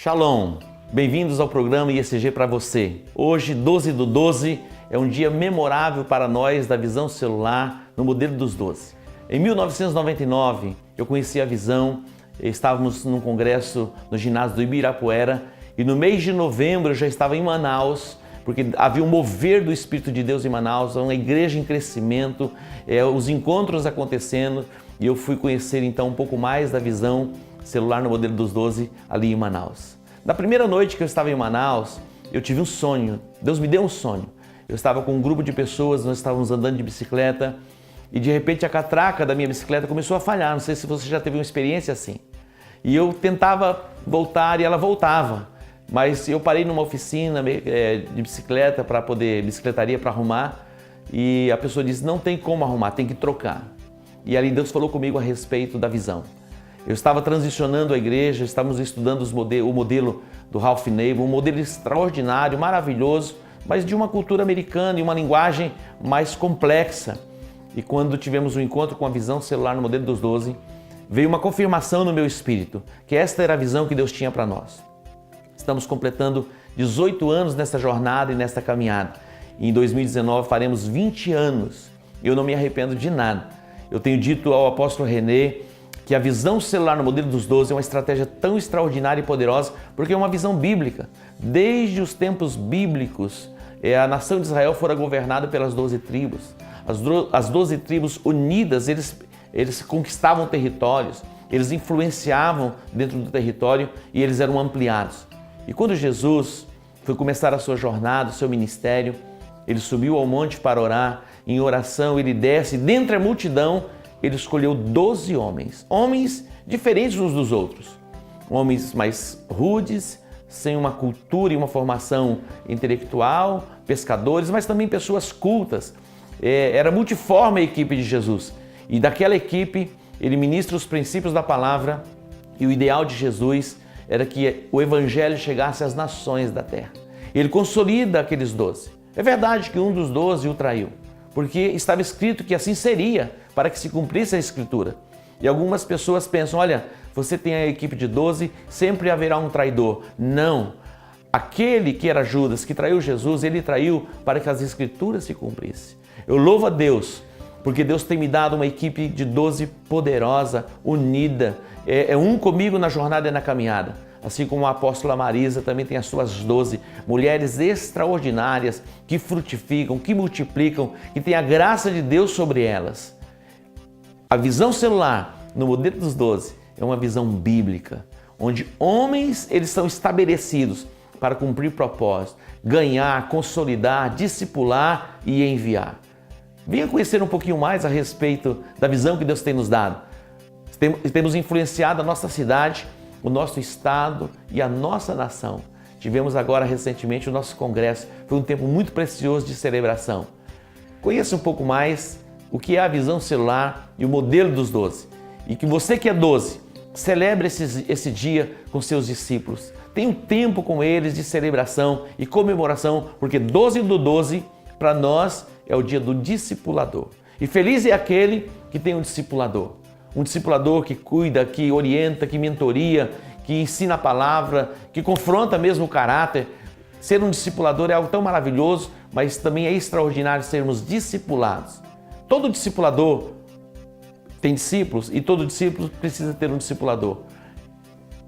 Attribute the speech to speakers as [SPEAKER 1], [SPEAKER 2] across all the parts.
[SPEAKER 1] Shalom, bem-vindos ao programa IECG para você. Hoje, 12/12, é um dia memorável para nós da visão celular no modelo dos 12. Em 1999, eu conheci a visão, estávamos num congresso no ginásio do Ibirapuera e no mês de novembro eu já estava em Manaus, porque havia um mover do Espírito de Deus em Manaus, uma igreja em crescimento, os encontros acontecendo e eu fui conhecer então um pouco mais da visão celular no modelo dos 12 ali em Manaus. Na primeira noite que eu estava em Manaus, eu tive um sonho, Deus me deu um sonho. Eu estava com um grupo de pessoas, nós estávamos andando de bicicleta e de repente a catraca da minha bicicleta começou a falhar, não sei se você já teve uma experiência assim. E eu tentava voltar e ela voltava, mas eu parei numa oficina de bicicleta para poder, bicicletaria para arrumar e a pessoa disse, não tem como arrumar, tem que trocar. E ali Deus falou comigo a respeito da visão. Eu estava transicionando a igreja, estávamos estudando o modelo do Ralph Neighbor, um modelo extraordinário, maravilhoso, mas de uma cultura americana e uma linguagem mais complexa. E quando tivemos um encontro com a visão celular no modelo dos 12, veio uma confirmação no meu espírito, que esta era a visão que Deus tinha para nós. Estamos completando 18 anos nessa jornada e nesta caminhada. E em 2019 faremos 20 anos. Eu não me arrependo de nada. Eu tenho dito ao apóstolo René que a visão celular no modelo dos 12 é uma estratégia tão extraordinária e poderosa porque é uma visão bíblica. Desde os tempos bíblicos, a nação de Israel fora governada pelas 12 tribos. As 12 tribos unidas, eles conquistavam territórios, eles influenciavam dentro do território e eles eram ampliados. E quando Jesus foi começar a sua jornada, o seu ministério, ele subiu ao monte para orar, em oração ele desce, dentre a multidão, ele escolheu 12 homens, homens diferentes uns dos outros, homens mais rudes, sem uma cultura e uma formação intelectual, pescadores, mas também pessoas cultas. Era multiforme a equipe de Jesus e daquela equipe ele ministra os princípios da palavra e o ideal de Jesus era que o evangelho chegasse às nações da terra. Ele consolida aqueles 12. É verdade que um dos 12 o traiu, porque estava escrito que assim seria, para que se cumprisse a Escritura. E algumas pessoas pensam, olha, você tem a equipe de 12, sempre haverá um traidor. Não. Aquele que era Judas, que traiu Jesus, ele traiu para que as Escrituras se cumprissem. Eu louvo a Deus, porque Deus tem me dado uma equipe de 12 poderosa, unida. É um comigo na jornada e na caminhada. Assim como a apóstola Marisa também tem as suas 12 mulheres extraordinárias que frutificam, que multiplicam, que têm a graça de Deus sobre elas. A visão celular no modelo dos 12 é uma visão bíblica, onde homens eles são estabelecidos para cumprir propósito, ganhar, consolidar, discipular e enviar. Venha conhecer um pouquinho mais a respeito da visão que Deus tem nos dado. Temos influenciado a nossa cidade, o nosso estado e a nossa nação. Tivemos agora recentemente o nosso congresso, foi um tempo muito precioso de celebração. Conheça um pouco mais o que é a visão celular e o modelo dos 12. E que você que é 12, celebre esse dia com seus discípulos. Tenha um tempo com eles de celebração e comemoração, porque 12/12 para nós é o dia do discipulador. E feliz é aquele que tem um discipulador. Um discipulador que cuida, que orienta, que mentoria, que ensina a palavra, que confronta mesmo o caráter. Ser um discipulador é algo tão maravilhoso, mas também é extraordinário sermos discipulados. Todo discipulador tem discípulos e todo discípulo precisa ter um discipulador.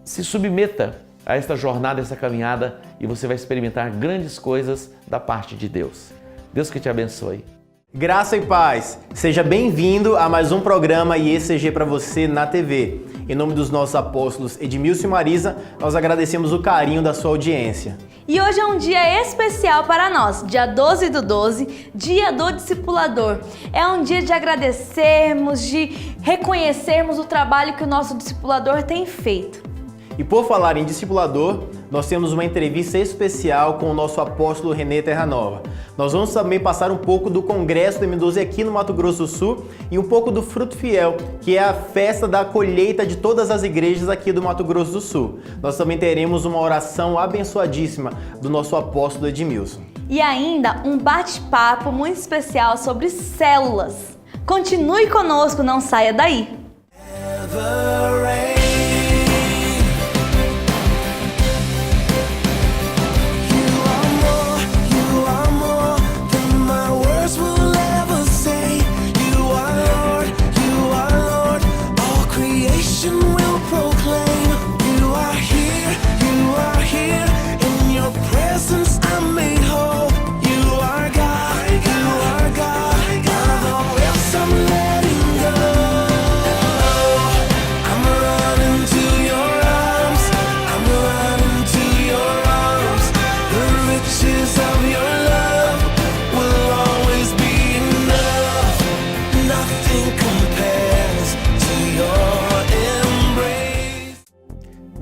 [SPEAKER 1] Se submeta a esta jornada, a esta caminhada e você vai experimentar grandes coisas da parte de Deus. Deus que te abençoe.
[SPEAKER 2] Graça e paz! Seja bem-vindo a mais um programa IECG para você na TV. Em nome dos nossos apóstolos Edmilson e Marisa, nós agradecemos o carinho da sua audiência.
[SPEAKER 3] E hoje é um dia especial para nós, dia 12/12, dia do discipulador. É um dia de agradecermos, de reconhecermos o trabalho que o nosso discipulador tem feito.
[SPEAKER 2] E por falar em discipulador, nós temos uma entrevista especial com o nosso apóstolo René Terranova. Nós vamos também passar um pouco do Congresso do M12 aqui no Mato Grosso do Sul e um pouco do Fruto Fiel, que é a festa da colheita de todas as igrejas aqui do Mato Grosso do Sul. Nós também teremos uma oração abençoadíssima do nosso apóstolo Edmilson.
[SPEAKER 3] E ainda um bate-papo muito especial sobre células. Continue conosco, não saia daí!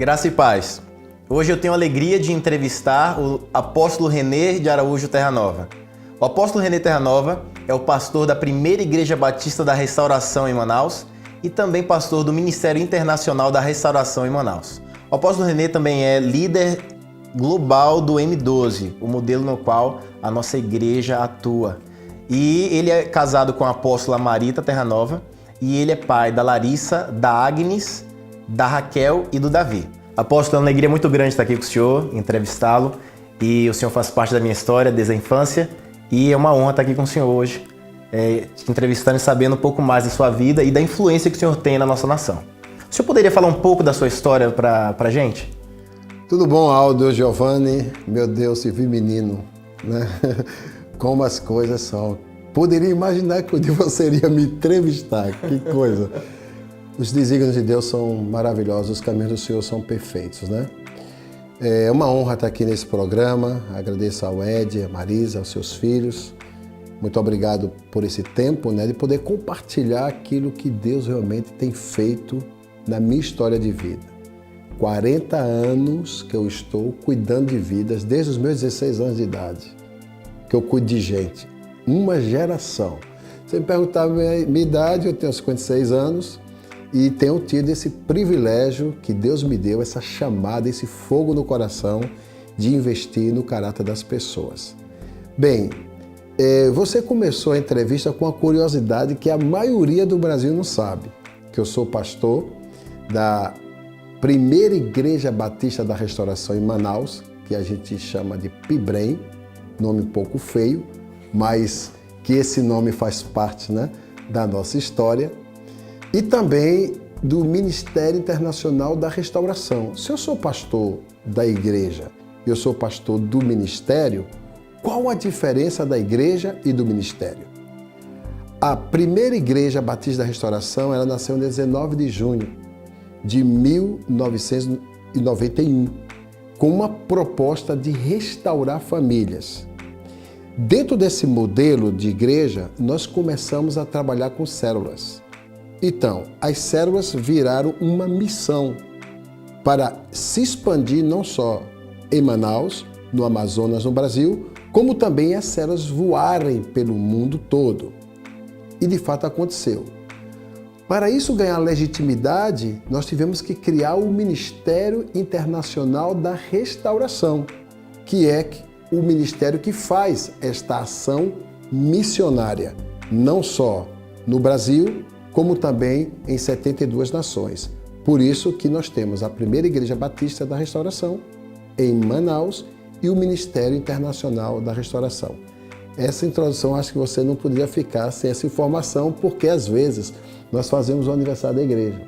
[SPEAKER 2] Graça e paz. Hoje eu tenho a alegria de entrevistar o apóstolo René de Araújo Terranova. O apóstolo René Terranova é o pastor da Primeira Igreja Batista da Restauração em Manaus e também pastor do Ministério Internacional da Restauração em Manaus. O apóstolo René também é líder global do M12, o modelo no qual a nossa igreja atua. E ele é casado com a apóstola Marita Terranova e ele é pai da Larissa, da Agnes, da Raquel e do Davi. Apóstolo, é uma alegria muito grande estar aqui com o senhor, entrevistá-lo, e o senhor faz parte da minha história desde a infância e é uma honra estar aqui com o senhor hoje, te entrevistando e sabendo um pouco mais da sua vida e da influência que o senhor tem na nossa nação. O senhor poderia falar um pouco da sua história para a gente?
[SPEAKER 4] Tudo bom, Aldo, Giovanni? Meu Deus, se vi menino, né? Como as coisas são. Poderia imaginar que um dia você iria me entrevistar, que coisa. Os desígnios de Deus são maravilhosos, os caminhos do Senhor são perfeitos, né? É uma honra estar aqui nesse programa, agradeço ao Ed, a Marisa, aos seus filhos. Muito obrigado por esse tempo, né, de poder compartilhar aquilo que Deus realmente tem feito na minha história de vida. 40 anos que eu estou cuidando de vidas, desde os meus 16 anos de idade, que eu cuido de gente. Uma geração. Se me perguntar a minha idade, eu tenho 56 anos e tenho tido esse privilégio que Deus me deu, essa chamada, esse fogo no coração de investir no caráter das pessoas. Bem, você começou a entrevista com uma curiosidade que a maioria do Brasil não sabe, que eu sou pastor da Primeira Igreja Batista da Restauração em Manaus, que a gente chama de PIBREM, nome um pouco feio, mas que esse nome faz parte, né, da nossa história, e também do Ministério Internacional da Restauração. Se eu sou pastor da igreja e eu sou pastor do ministério, qual a diferença da igreja e do ministério? A Primeira Igreja Batista da Restauração, ela nasceu em 19 de junho de 1991, com uma proposta de restaurar famílias. Dentro desse modelo de igreja, nós começamos a trabalhar com células. Então, as células viraram uma missão para se expandir não só em Manaus, no Amazonas, no Brasil, como também as células voarem pelo mundo todo. E de fato aconteceu. Para isso ganhar legitimidade, nós tivemos que criar o Ministério Internacional da Restauração, que é o ministério que faz esta ação missionária, não só no Brasil, como também em 72 nações. Por isso que nós temos a Primeira Igreja Batista da Restauração em Manaus e o Ministério Internacional da Restauração. Essa introdução, acho que você não poderia ficar sem essa informação, porque às vezes nós fazemos o aniversário da igreja.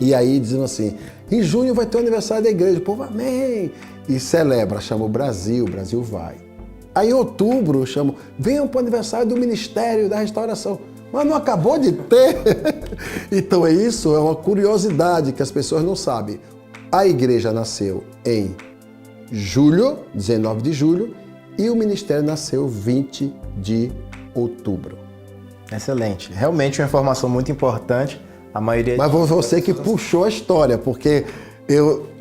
[SPEAKER 4] E aí dizem assim, em junho vai ter o aniversário da igreja, o povo amém! E celebra, chama o Brasil vai. Aí em outubro chama, venham para o aniversário do Ministério da Restauração. Mas não acabou de ter? Então isso é uma curiosidade que as pessoas não sabem. A igreja nasceu em julho, 19 de julho, e o ministério nasceu 20 de outubro.
[SPEAKER 2] Excelente. Realmente uma informação muito importante. A maioria.
[SPEAKER 4] Mas você que puxou a história, porque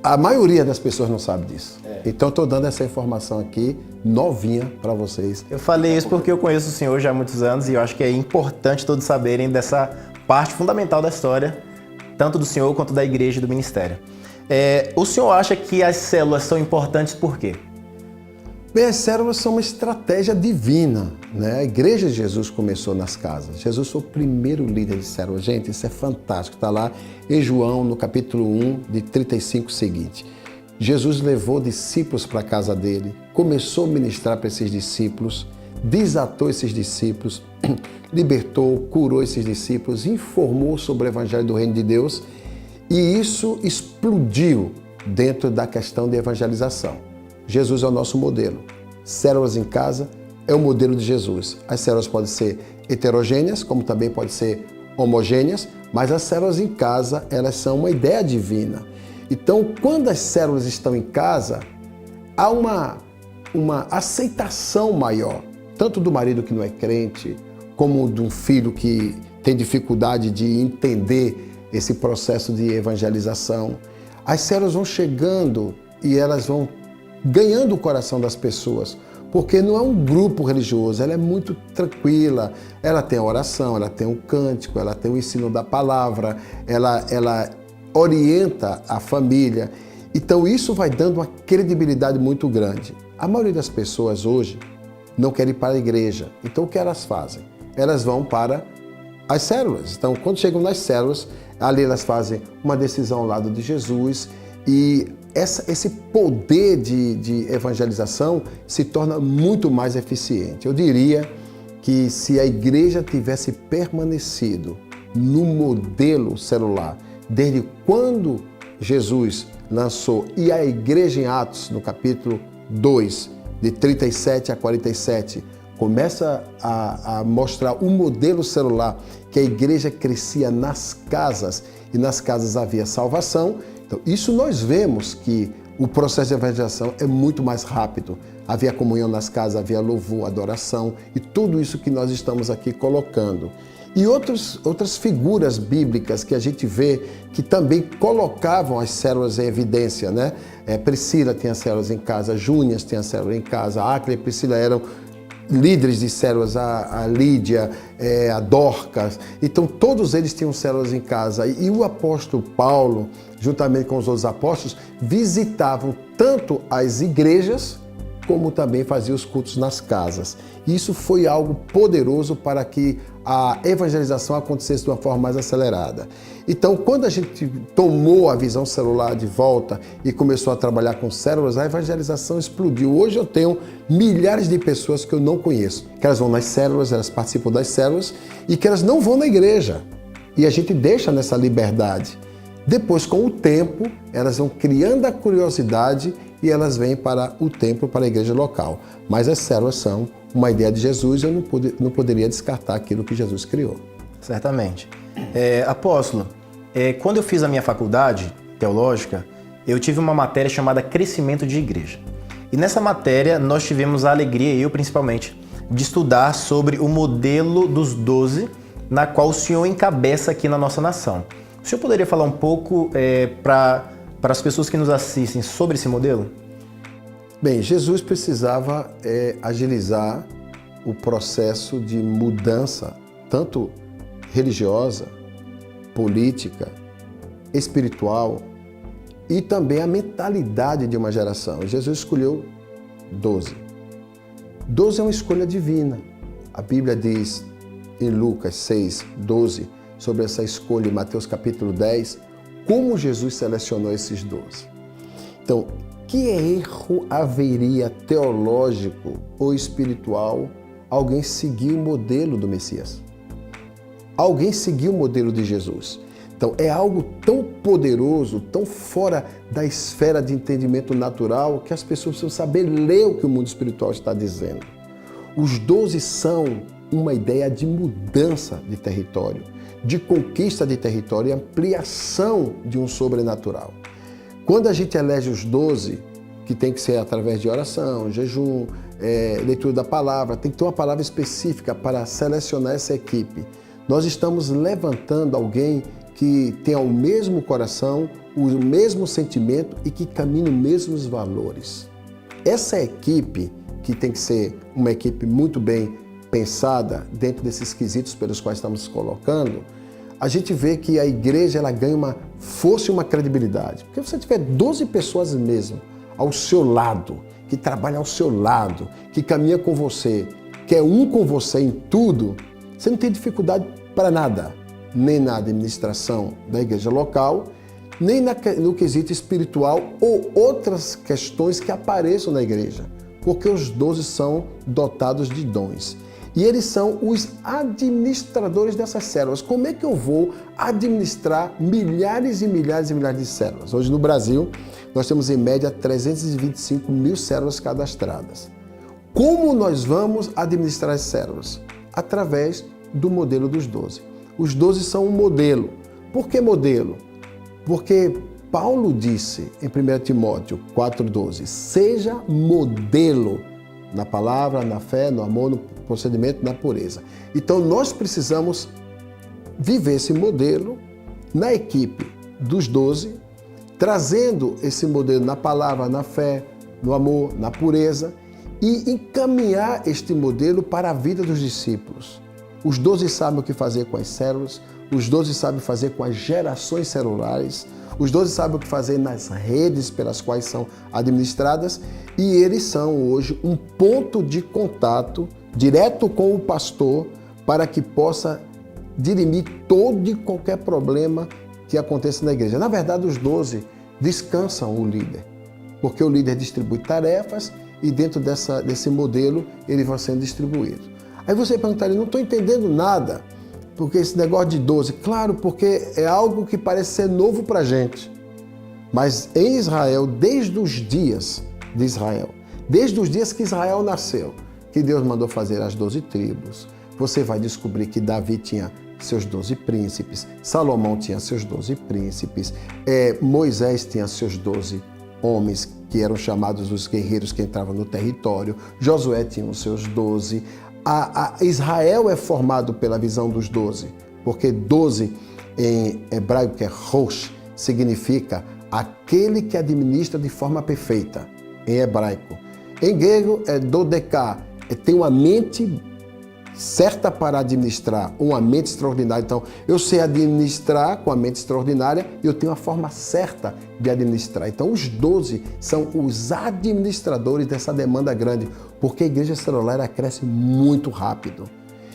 [SPEAKER 4] a maioria das pessoas não sabe disso. Então estou dando essa informação aqui, novinha, para vocês.
[SPEAKER 2] Eu falei isso porque eu conheço o senhor já há muitos anos e eu acho que é importante todos saberem dessa parte fundamental da história, tanto do senhor quanto da igreja e do ministério. O senhor acha que as células são importantes por quê?
[SPEAKER 4] Bem, as células são uma estratégia divina, né? A Igreja de Jesus começou nas casas. Jesus foi o primeiro líder de células. Gente, isso é fantástico. Está lá em João, no capítulo 1, de 35 seguinte. Jesus levou discípulos para a casa dele, começou a ministrar para esses discípulos, desatou esses discípulos, libertou, curou esses discípulos, informou sobre o Evangelho do Reino de Deus, e isso explodiu dentro da questão de evangelização. Jesus é o nosso modelo. Células em casa é o modelo de Jesus. As células podem ser heterogêneas, como também podem ser homogêneas, mas as células em casa, elas são uma ideia divina. Então, quando as células estão em casa, há uma aceitação maior, tanto do marido que não é crente, como de um filho que tem dificuldade de entender esse processo de evangelização. As células vão chegando e elas vão ganhando o coração das pessoas, porque não é um grupo religioso, ela é muito tranquila, ela tem a oração, ela tem o cântico, ela tem o ensino da palavra, ela orienta a família. Então isso vai dando uma credibilidade muito grande. A maioria das pessoas hoje não quer ir para a igreja, então o que elas fazem? Elas vão para as células. Então quando chegam nas células, ali elas fazem uma decisão ao lado de Jesus e esse poder de evangelização se torna muito mais eficiente. Eu diria que se a igreja tivesse permanecido no modelo celular, desde quando Jesus lançou, e a igreja em Atos, no capítulo 2, de 37 a 47, começa a mostrar o modelo celular, que a igreja crescia nas casas, e nas casas havia salvação. Então, isso nós vemos que o processo de evangelização é muito mais rápido. Havia comunhão nas casas, havia louvor, adoração e tudo isso que nós estamos aqui colocando. E outras figuras bíblicas que a gente vê que também colocavam as células em evidência, né? Priscila tinha células em casa, Júnias tinha células em casa, Áquila e Priscila eram líderes de células, a Lídia, a Dorcas. Então todos eles tinham células em casa. E o apóstolo Paulo, juntamente com os outros apóstolos, visitavam tanto as igrejas como também fazia os cultos nas casas. Isso foi algo poderoso para que a evangelização acontecesse de uma forma mais acelerada. Então, quando a gente tomou a visão celular de volta e começou a trabalhar com células, a evangelização explodiu. Hoje eu tenho milhares de pessoas que eu não conheço, que elas vão nas células, elas participam das células e que elas não vão na igreja. E a gente deixa nessa liberdade. Depois, com o tempo, elas vão criando a curiosidade e elas vêm para o templo, para a igreja local. Mas as células são uma ideia de Jesus e eu não poderia descartar aquilo que Jesus criou.
[SPEAKER 2] Certamente. Apóstolo, quando eu fiz a minha faculdade teológica, eu tive uma matéria chamada Crescimento de Igreja. E nessa matéria nós tivemos a alegria, eu principalmente, de estudar sobre o modelo dos 12, na qual o senhor encabeça aqui na nossa nação. O senhor poderia falar um pouco para as pessoas que nos assistem sobre esse modelo?
[SPEAKER 4] Bem, Jesus precisava agilizar o processo de mudança, tanto religiosa, política, espiritual e também a mentalidade de uma geração. Jesus escolheu 12. 12 é uma escolha divina. A Bíblia diz em Lucas 6, 12, sobre essa escolha em Mateus capítulo 10, como Jesus selecionou esses 12. Então, que erro haveria teológico ou espiritual alguém seguir o modelo do Messias? Alguém seguir o modelo de Jesus? Então, é algo tão poderoso, tão fora da esfera de entendimento natural, que as pessoas precisam saber ler o que o mundo espiritual está dizendo. Os 12 são uma ideia de mudança de território, de conquista de território e ampliação de um sobrenatural. Quando a gente elege os 12, que tem que ser através de oração, jejum, leitura da palavra, tem que ter uma palavra específica para selecionar essa equipe. Nós estamos levantando alguém que tenha o mesmo coração, o mesmo sentimento e que caminhe nos mesmos valores. Essa equipe, que tem que ser uma equipe muito bem pensada dentro desses quesitos pelos quais estamos colocando, a gente vê que a igreja ela ganha uma força e uma credibilidade. Porque se você tiver 12 pessoas mesmo ao seu lado, que trabalham ao seu lado, que caminha com você, que é um com você em tudo, você não tem dificuldade para nada, nem na administração da igreja local, nem no quesito espiritual ou outras questões que apareçam na igreja, porque os 12 são dotados de dons. E eles são os administradores dessas células. Como é que eu vou administrar milhares e milhares e milhares de células? Hoje no Brasil, nós temos em média 325 mil células cadastradas. Como nós vamos administrar as células? Através do modelo dos 12. Os 12 são um modelo. Por que modelo? Porque Paulo disse em 1 Timóteo 4,12, seja modelo na palavra, na fé, no amor, no procedimento, na pureza. Então nós precisamos viver esse modelo na equipe dos 12, trazendo esse modelo na palavra, na fé, no amor, na pureza e encaminhar este modelo para a vida dos discípulos. Os 12 sabem o que fazer com as células, os 12 sabem fazer com as gerações celulares, os 12 sabem o que fazer nas redes pelas quais são administradas e eles são hoje um ponto de contato direto com o pastor para que possa dirimir todo e qualquer problema que aconteça na igreja. Na verdade, os 12 descansam o líder, porque o líder distribui tarefas e dentro desse modelo ele vai sendo distribuído. Aí você perguntaria, não estou entendendo nada, porque esse negócio de 12, claro, porque é algo que parece ser novo para a gente. Mas em Israel, desde os dias de Israel, desde os dias que Israel nasceu, que Deus mandou fazer as 12 tribos, você vai descobrir que Davi tinha seus 12 príncipes, Salomão tinha seus 12 príncipes, Moisés tinha seus 12 homens, que eram chamados os guerreiros que entravam no território, Josué tinha os seus 12, Israel é formado pela visão dos 12, porque 12 em hebraico, que é Rosh, significa aquele que administra de forma perfeita, em hebraico. Em grego é Dodeká, tem uma mente certa para administrar, uma mente extraordinária. Então, eu sei administrar com a mente extraordinária e eu tenho a forma certa de administrar. Então, os 12 são os administradores dessa demanda grande, porque a igreja celular ela cresce muito rápido.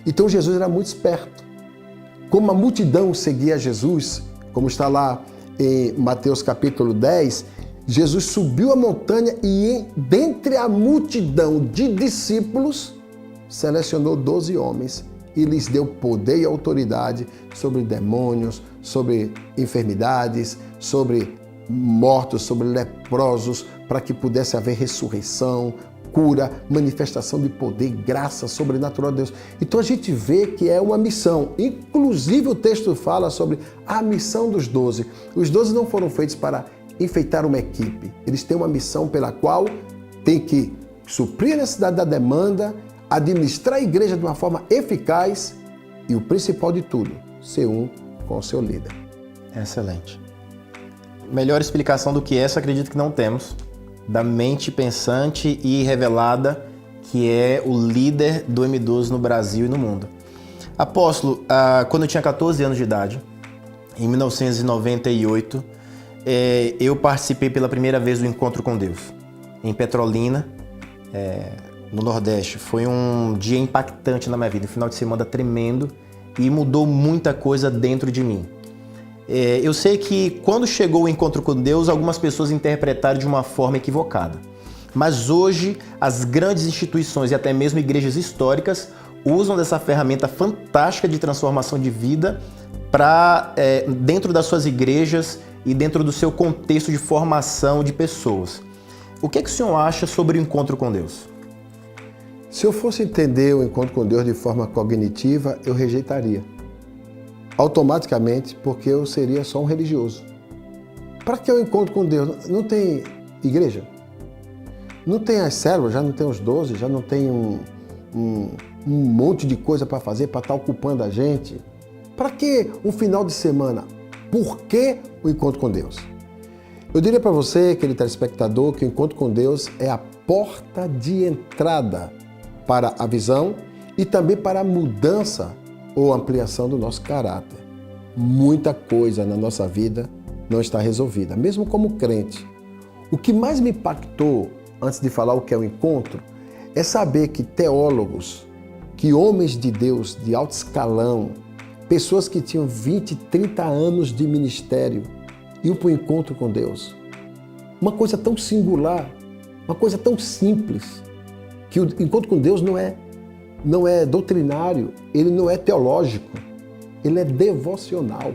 [SPEAKER 4] Então, Jesus era muito esperto. Como a multidão seguia Jesus, como está lá em Mateus capítulo 10, Jesus subiu a montanha e, dentre a multidão de discípulos, selecionou 12 homens e lhes deu poder e autoridade sobre demônios, sobre enfermidades, sobre mortos, sobre leprosos, para que pudesse haver ressurreição, cura, manifestação de poder e graça sobrenatural de Deus. Então a gente vê que é uma missão. Inclusive o texto fala sobre a missão dos 12. Os 12 não foram feitos para enfeitar uma equipe. Eles têm uma missão pela qual tem que suprir a necessidade da demanda, administrar a igreja de uma forma eficaz e o principal de tudo, ser um com o seu líder.
[SPEAKER 2] Excelente. Melhor explicação do que essa, acredito que não temos, da mente pensante e revelada que é o líder do M12 no Brasil e no mundo. Apóstolo, quando eu tinha 14 anos de idade, em 1998, eu participei pela primeira vez do Encontro com Deus, em Petrolina, no Nordeste. Foi um dia impactante na minha vida, um final de semana tremendo e mudou muita coisa dentro de mim. Eu sei que quando chegou o Encontro com Deus, algumas pessoas interpretaram de uma forma equivocada. Mas hoje, as grandes instituições e até mesmo igrejas históricas usam dessa ferramenta fantástica de transformação de vida para, dentro das suas igrejas e dentro do seu contexto de formação de pessoas. O que o senhor acha sobre o Encontro com Deus?
[SPEAKER 4] Se eu fosse entender o encontro com Deus de forma cognitiva, eu rejeitaria. Automaticamente, porque eu seria só um religioso. Para que eu encontro com Deus? Não tem igreja? Não tem as células, já não tem os 12, já não tem um monte de coisa para fazer, para estar ocupando a gente? Para que um final de semana? Por que o encontro com Deus? Eu diria para você, querido telespectador, que o encontro com Deus é a porta de entrada para a visão e também para a mudança ou ampliação do nosso caráter. Muita coisa na nossa vida não está resolvida, mesmo como crente. O que mais me impactou, antes de falar o que é o encontro, é saber que teólogos, que homens de Deus de alto escalão, pessoas que tinham 20, 30 anos de ministério, iam para o encontro com Deus. Uma coisa tão singular, uma coisa tão simples, que o encontro com Deus não é doutrinário, ele não é teológico, ele é devocional.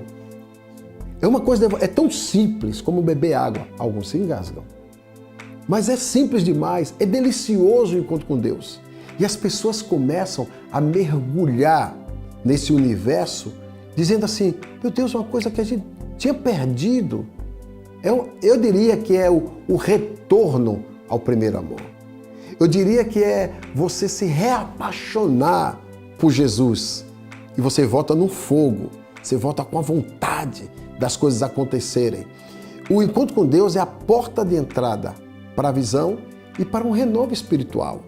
[SPEAKER 4] É uma coisa, é tão simples como beber água. Alguns se engasgam. Mas é simples demais, é delicioso o encontro com Deus. E as pessoas começam a mergulhar nesse universo, dizendo assim, meu Deus, uma coisa que a gente tinha perdido. Eu diria que é o retorno ao primeiro amor. Eu diria que é você se reapaixonar por Jesus. E você volta no fogo, você volta com a vontade das coisas acontecerem. O encontro com Deus é a porta de entrada para a visão e para um renovo espiritual.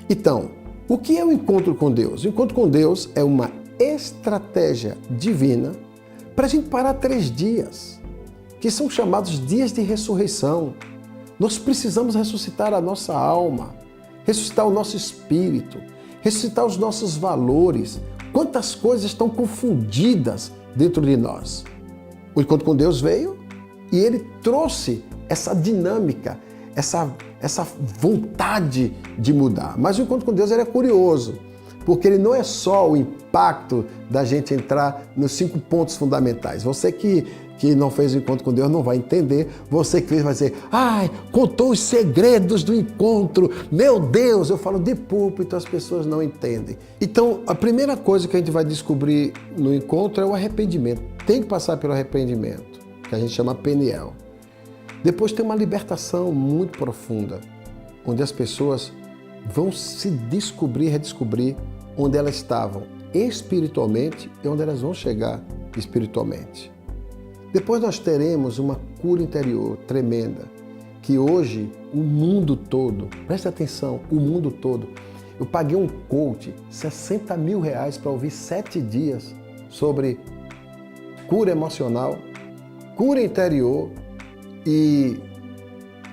[SPEAKER 4] Então, o que é o encontro com Deus? O encontro com Deus é uma estratégia divina para a gente parar 3 dias, que são chamados dias de ressurreição. Nós precisamos ressuscitar a nossa alma, ressuscitar o nosso espírito, ressuscitar os nossos valores. Quantas coisas estão confundidas dentro de nós. O encontro com Deus veio e ele trouxe essa dinâmica, essa vontade de mudar. Mas o encontro com Deus ele é curioso, porque ele não é só o impacto da gente entrar nos 5 pontos fundamentais. Você que não fez o encontro com Deus não vai entender. Você que fez vai dizer, ai, contou os segredos do encontro. Meu Deus, eu falo de púlpito, as pessoas não entendem. Então, a primeira coisa que a gente vai descobrir no encontro é o arrependimento. Tem que passar pelo arrependimento, que a gente chama Peniel. Depois tem uma libertação muito profunda, onde as pessoas vão se descobrir, redescobrir onde elas estavam espiritualmente e onde elas vão chegar espiritualmente. Depois nós teremos uma cura interior tremenda, que hoje o mundo todo, presta atenção, o mundo todo, eu paguei um coach, R$60 mil para ouvir 7 dias sobre cura emocional, cura interior e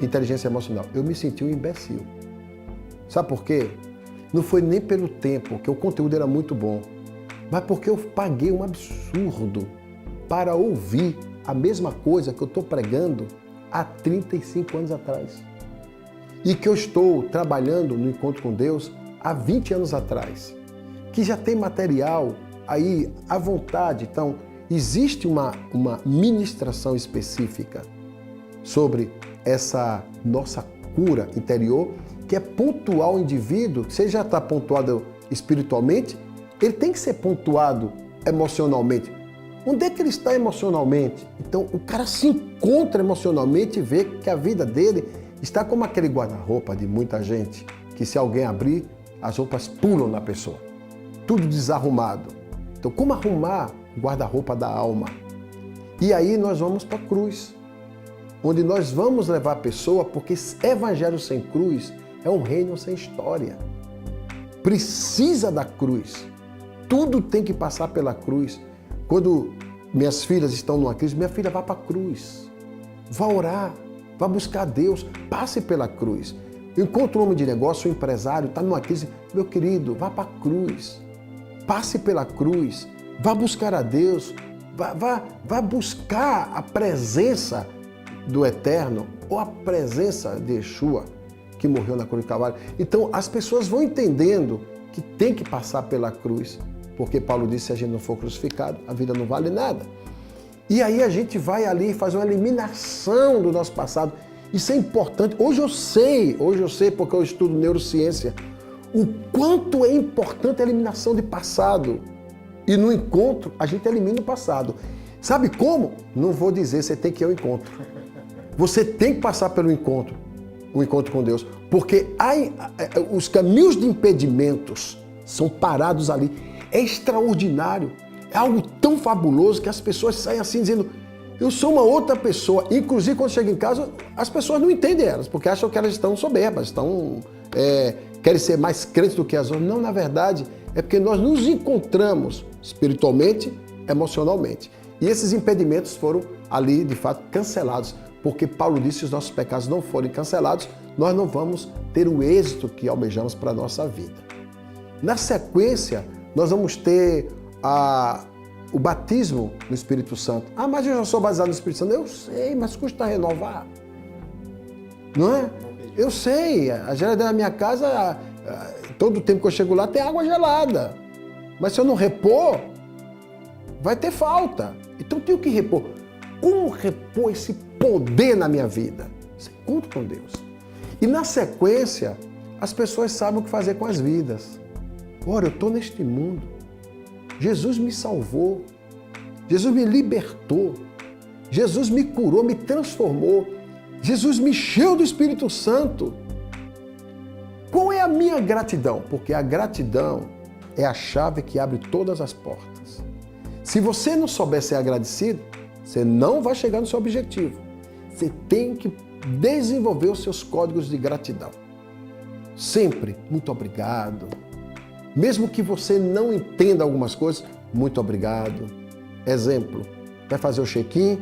[SPEAKER 4] inteligência emocional. Eu me senti um imbecil. Sabe por quê? Não foi nem pelo tempo, que o conteúdo era muito bom, mas porque eu paguei um absurdo para ouvir a mesma coisa que eu estou pregando há 35 anos atrás. E que eu estou trabalhando no encontro com Deus há 20 anos atrás. Que já tem material aí à vontade. Então, existe uma ministração específica sobre essa nossa cura interior, que é pontual ao indivíduo. Se ele já está pontuado espiritualmente, ele tem que ser pontuado emocionalmente. Onde é que ele está emocionalmente? Então, o cara se encontra emocionalmente e vê que a vida dele está como aquele guarda-roupa de muita gente, que se alguém abrir, as roupas pulam na pessoa. Tudo desarrumado. Então, como arrumar o guarda-roupa da alma? E aí nós vamos para a cruz, onde nós vamos levar a pessoa, porque evangelho sem cruz é um reino sem história. Precisa da cruz. Tudo tem que passar pela cruz. Quando minhas filhas estão numa crise, minha filha, vá para a cruz. Vá orar, vá buscar Deus, passe pela cruz. Eu encontro um homem de negócio, um empresário, está numa crise, meu querido, vá para a cruz. Passe pela cruz, vá buscar a Deus, vá buscar a presença do Eterno ou a presença de Yeshua, que morreu na cruz do Calvário. Então, as pessoas vão entendendo que tem que passar pela cruz, porque Paulo disse, se a gente não for crucificado, a vida não vale nada. E aí a gente vai ali e faz uma eliminação do nosso passado. Isso é importante. Hoje eu sei porque eu estudo neurociência, o quanto é importante a eliminação de passado. E no encontro, a gente elimina o passado. Sabe como? Não vou dizer, você tem que ir ao encontro. Você tem que passar pelo encontro, o encontro com Deus. Porque os caminhos de impedimentos são parados ali. É extraordinário. É algo tão fabuloso que as pessoas saem assim dizendo, eu sou uma outra pessoa. Inclusive, quando chegam em casa, as pessoas não entendem elas, porque acham que elas estão soberbas, querem ser mais crentes do que as outras. Não, na verdade, é porque nós nos encontramos espiritualmente, emocionalmente. E esses impedimentos foram ali, de fato, cancelados. Porque Paulo disse, se os nossos pecados não forem cancelados, nós não vamos ter o êxito que almejamos para a nossa vida. Na sequência, nós vamos ter o batismo no Espírito Santo. Ah, mas eu já sou batizado no Espírito Santo. Eu sei, mas custa renovar. Não é? Eu sei, a geladeira da minha casa, todo tempo que eu chego lá tem água gelada. Mas se eu não repor, vai ter falta. Então eu tenho que repor. Como repor esse poder na minha vida? Você conta com Deus. E na sequência, as pessoas sabem o que fazer com as vidas. Ora, eu estou neste mundo. Jesus me salvou. Jesus me libertou. Jesus me curou, me transformou. Jesus me encheu do Espírito Santo. Qual é a minha gratidão? Porque a gratidão é a chave que abre todas as portas. Se você não souber ser agradecido, você não vai chegar no seu objetivo. você tem que desenvolver os seus códigos de gratidão. Sempre, muito obrigado. Mesmo que você não entenda algumas coisas, muito obrigado. Exemplo, vai fazer o check-in,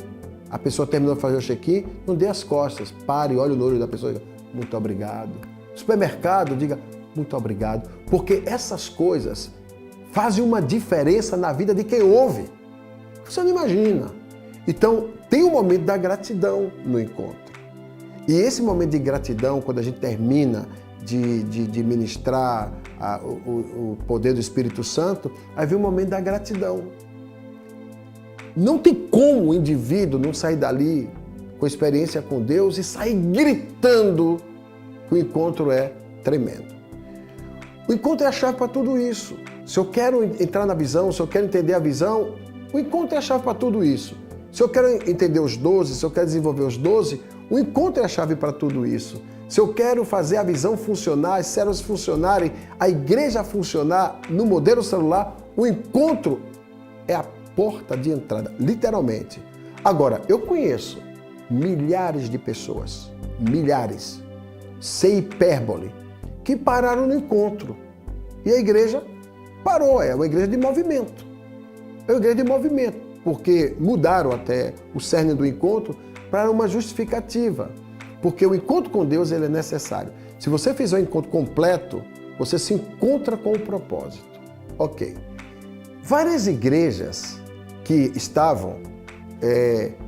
[SPEAKER 4] a pessoa terminou de fazer o check-in, não dê as costas, pare, olhe no olho da pessoa e diga, muito obrigado. Supermercado, diga, muito obrigado. Porque essas coisas fazem uma diferença na vida de quem ouve. Você não imagina. Então, tem um momento da gratidão no encontro. E esse momento de gratidão, quando a gente termina de ministrar o poder do Espírito Santo, aí vem o momento da gratidão. Não tem como o indivíduo não sair dali com experiência com Deus e sair gritando que o encontro é tremendo. O encontro é a chave para tudo isso. Se eu quero entrar na visão, se eu quero entender a visão, o encontro é a chave para tudo isso. Se eu quero entender os 12, se eu quero desenvolver os 12, o encontro é a chave para tudo isso. Se eu quero fazer a visão funcionar, as células funcionarem, a igreja funcionar no modelo celular, o encontro é a porta de entrada, literalmente. Agora, eu conheço milhares de pessoas, milhares, sem hipérbole, que pararam no encontro. E a igreja parou, é uma igreja de movimento. É uma igreja de movimento, porque mudaram até o cerne do encontro para uma justificativa. Porque o encontro com Deus ele é necessário. Se você fizer um encontro completo, você se encontra com o propósito. Ok. Várias igrejas que estavam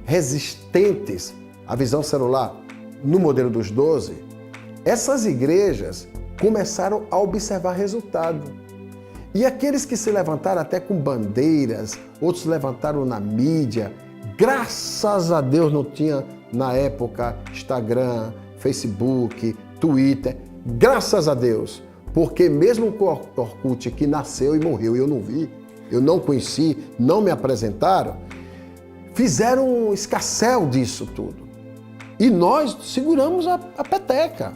[SPEAKER 4] resistentes à visão celular no modelo dos 12, essas igrejas começaram a observar resultado. E aqueles que se levantaram até com bandeiras, outros levantaram na mídia, graças a Deus não tinha na época Instagram, Facebook, Twitter, graças a Deus, porque mesmo com o Orkut que nasceu e morreu e eu não vi, eu não conheci, não me apresentaram, fizeram um escarcéu disso tudo. E nós seguramos a peteca.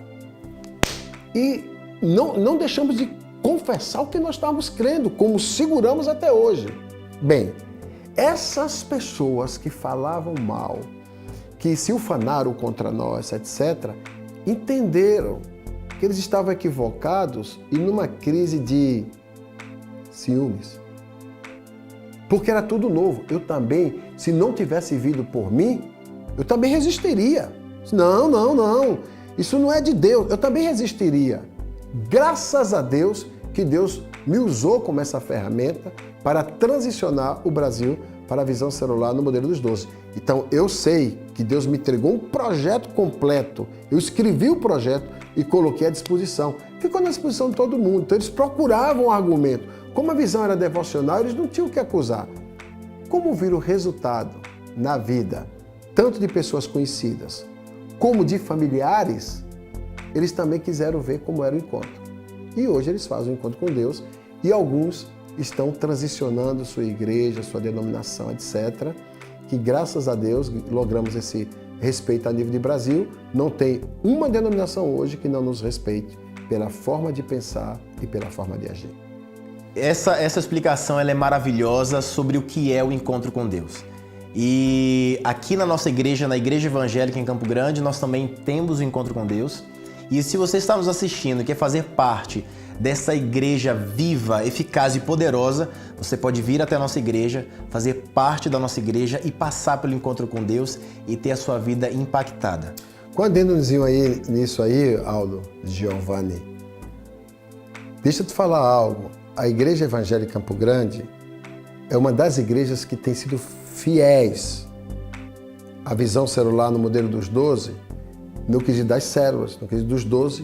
[SPEAKER 4] E não deixamos de confessar o que nós estávamos crendo, como seguramos até hoje. Bem, essas pessoas que falavam mal, que se ufanaram contra nós, etc., entenderam que eles estavam equivocados e numa crise de ciúmes. Porque era tudo novo. Eu também, se não tivesse vindo por mim, eu também resistiria. Não. Isso não é de Deus. Eu também resistiria. Graças a Deus que Deus me usou como essa ferramenta para transicionar o Brasil para a visão celular no modelo dos 12. Então, eu sei que Deus me entregou um projeto completo. Eu escrevi o projeto e coloquei à disposição. Ficou na disposição de todo mundo. Então, eles procuravam um argumento. Como a visão era devocional, eles não tinham o que acusar. Como viram o resultado na vida, tanto de pessoas conhecidas como de familiares, eles também quiseram ver como era o encontro. E hoje eles fazem o encontro com Deus e alguns estão transicionando sua igreja, sua denominação, etc. Que graças a Deus logramos esse respeito a nível de Brasil. Não tem uma denominação hoje que não nos respeite pela forma de pensar e pela forma de agir.
[SPEAKER 2] Essa explicação ela é maravilhosa sobre o que é o encontro com Deus. E aqui na nossa igreja, na Igreja Evangélica em Campo Grande, nós também temos o encontro com Deus. E se você está nos assistindo e quer fazer parte dessa igreja viva, eficaz e poderosa, você pode vir até a nossa igreja, fazer parte da nossa igreja e passar pelo encontro com Deus e ter a sua vida impactada.
[SPEAKER 4] Com adendozinho aí, nisso aí, Aldo, Giovanni, deixa eu te falar algo. A Igreja Evangélica Campo Grande é uma das igrejas que tem sido fiéis à visão celular no modelo dos 12, no quesito das células, no quesito dos 12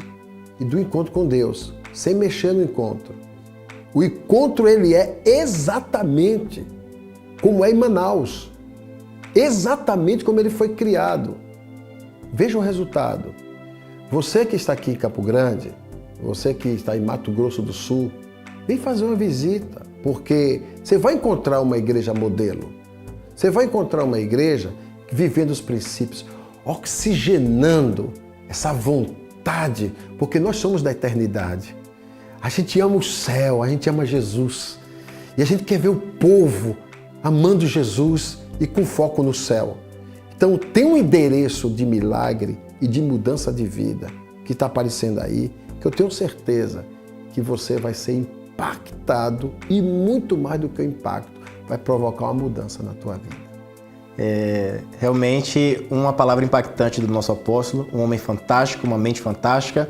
[SPEAKER 4] e do encontro com Deus, sem mexer no encontro. O encontro ele é exatamente como é em Manaus, exatamente como ele foi criado. Veja o resultado. Você que está aqui em Campo Grande, você que está em Mato Grosso do Sul, vem fazer uma visita, porque você vai encontrar uma igreja modelo. Você vai encontrar uma igreja vivendo os princípios, oxigenando essa vontade, porque nós somos da eternidade. A gente ama o céu, a gente ama Jesus. E a gente quer ver o povo amando Jesus e com foco no céu. Então, Então, tem um endereço de milagre e de mudança de vida que está aparecendo aí, que eu tenho certeza que você vai ser impactado e muito mais do que o impacto, vai provocar uma mudança na tua vida.
[SPEAKER 2] Realmente uma palavra impactante do nosso apóstolo, um homem fantástico, uma mente fantástica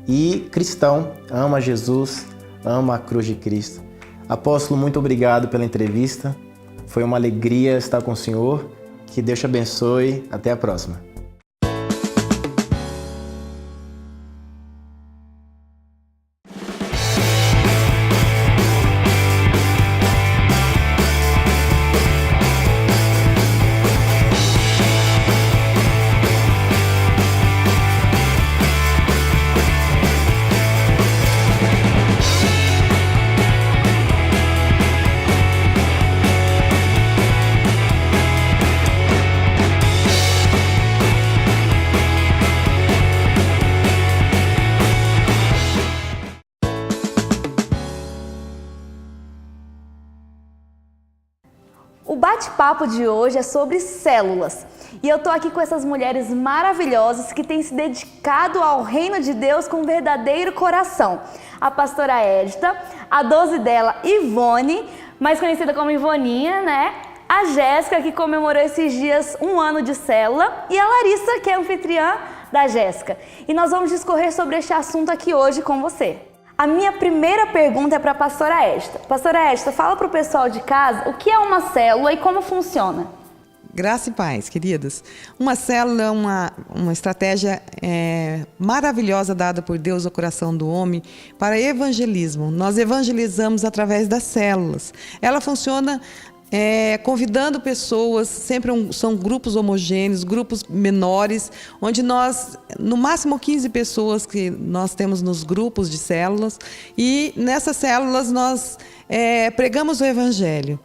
[SPEAKER 2] e cristão, ama Jesus, ama a cruz de Cristo. Apóstolo, muito obrigado pela entrevista, foi uma alegria estar com o senhor, que Deus te abençoe, até a próxima.
[SPEAKER 3] O bate-papo de hoje é sobre células. E eu tô aqui com essas mulheres maravilhosas que têm se dedicado ao reino de Deus com um verdadeiro coração. A pastora Edita, a 12 dela, Ivone, mais conhecida como Ivoninha, né? A Jéssica, que comemorou esses dias 1 ano de célula, e a Larissa, que é anfitriã da Jéssica. E nós vamos discorrer sobre este assunto aqui hoje com você. A minha primeira pergunta é para a pastora Edita. Pastora Edita, fala para o pessoal de casa o que é uma célula e como funciona.
[SPEAKER 5] Graça e paz, queridas. Uma célula é uma estratégia maravilhosa dada por Deus ao coração do homem para evangelismo. Nós evangelizamos através das células. Ela funciona convidando pessoas, sempre são grupos homogêneos, grupos menores, onde nós, no máximo 15 pessoas que nós temos nos grupos de células, e nessas células nós pregamos o Evangelho.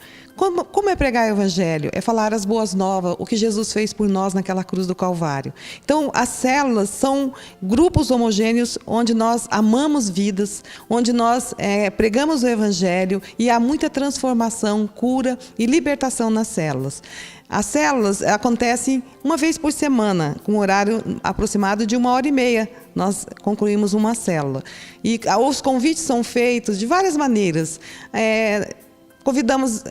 [SPEAKER 5] Como é pregar o Evangelho? É falar as boas novas, o que Jesus fez por nós naquela cruz do Calvário. Então, as células são grupos homogêneos onde nós amamos vidas, onde nós pregamos o Evangelho e há muita transformação, cura e libertação nas células. As células acontecem uma vez por semana, com um horário aproximado de 1h30. Nós concluímos uma célula. E os convites são feitos de várias maneiras. Convidamos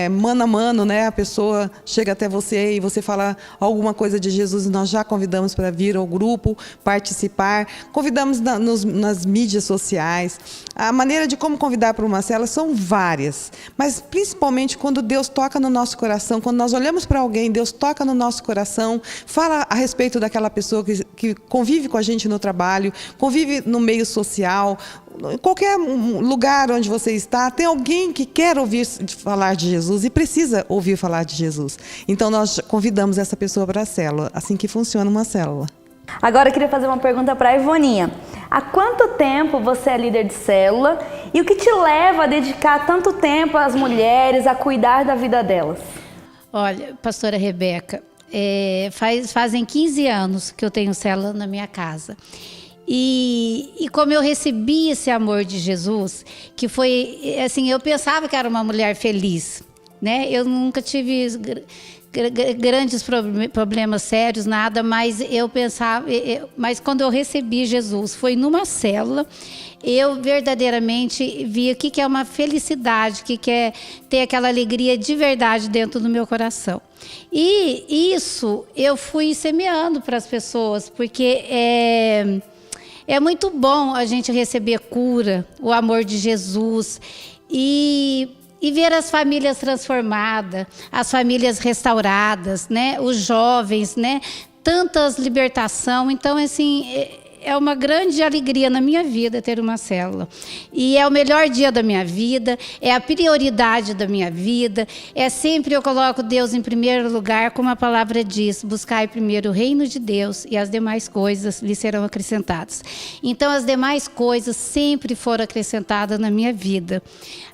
[SPEAKER 5] mano a mano, né? A pessoa chega até você e você fala alguma coisa de Jesus e nós já convidamos para vir ao grupo, participar. Convidamos nas mídias sociais. A maneira de como convidar para uma célula são várias, mas principalmente quando Deus toca no nosso coração, quando nós olhamos para alguém, Deus toca no nosso coração, fala a respeito daquela pessoa que convive com a gente no trabalho, convive no meio social, em qualquer lugar onde você está, tem alguém que quer ouvir falar de Jesus e precisa ouvir falar de Jesus. Então, nós convidamos essa pessoa para a célula, assim que funciona uma célula.
[SPEAKER 3] Agora, eu queria fazer uma pergunta para a Ivoninha. Há quanto tempo você é líder de célula e o que te leva a dedicar tanto tempo às mulheres, a cuidar da vida delas?
[SPEAKER 6] Olha, pastora Rebeca, fazem 15 anos que eu tenho célula na minha casa. E como eu recebi esse amor de Jesus, que foi, assim, eu pensava que era uma mulher feliz, né? Eu nunca tive grandes problemas sérios, nada, mas eu pensava, mas quando eu recebi Jesus, foi numa célula, eu verdadeiramente vi o que é uma felicidade, o que é ter aquela alegria de verdade dentro do meu coração. E isso eu fui semeando para as pessoas, porque é muito bom a gente receber cura, o amor de Jesus e ver as famílias transformadas, as famílias restauradas, né? Os jovens, né? Tantas libertação. Então, assim, é uma grande alegria na minha vida ter uma célula. E é o melhor dia da minha vida, é a prioridade da minha vida, sempre eu coloco Deus em primeiro lugar, como a palavra diz, buscai primeiro o reino de Deus e as demais coisas lhe serão acrescentadas. Então, as demais coisas sempre foram acrescentadas na minha vida.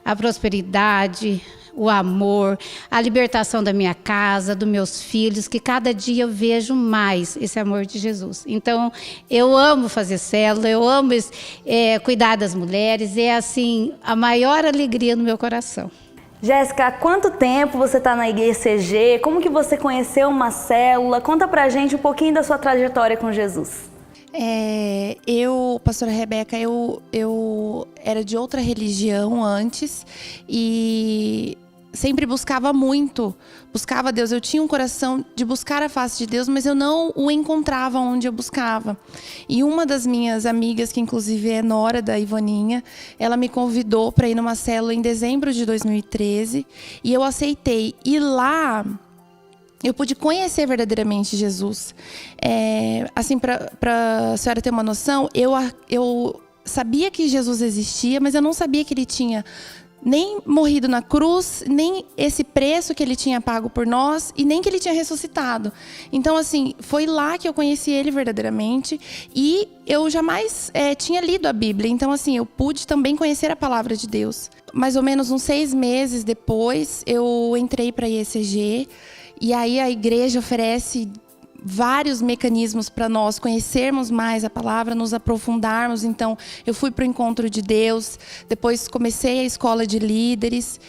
[SPEAKER 6] A prosperidade, o amor, a libertação da minha casa, dos meus filhos, que cada dia eu vejo mais esse amor de Jesus. Então, eu amo fazer célula, eu amo cuidar das mulheres, assim, a maior alegria no meu coração.
[SPEAKER 3] Jéssica, há quanto tempo você está na IECG? Como que você conheceu uma célula? Conta pra gente um pouquinho da sua trajetória com Jesus.
[SPEAKER 7] Pastora Rebeca, eu era de outra religião antes e sempre buscava Deus. Eu tinha um coração de buscar a face de Deus, mas eu não o encontrava onde eu buscava. E uma das minhas amigas, que inclusive é nora da Ivaninha, ela me convidou para ir numa célula em dezembro de 2013 e eu aceitei. E lá eu pude conhecer verdadeiramente Jesus. Assim, para a senhora ter uma noção, eu sabia que Jesus existia, mas eu não sabia que ele tinha nem morrido na cruz, nem esse preço que ele tinha pago por nós e nem que ele tinha ressuscitado. Então, assim, foi lá que eu conheci ele verdadeiramente e eu jamais tinha lido a Bíblia. Então, assim, eu pude também conhecer a palavra de Deus. Mais ou menos uns 6 meses depois, eu entrei para a IECG e aí a igreja oferece vários mecanismos para nós conhecermos mais a palavra, nos aprofundarmos. Então, eu fui para o Encontro de Deus, depois comecei a escola de líderes,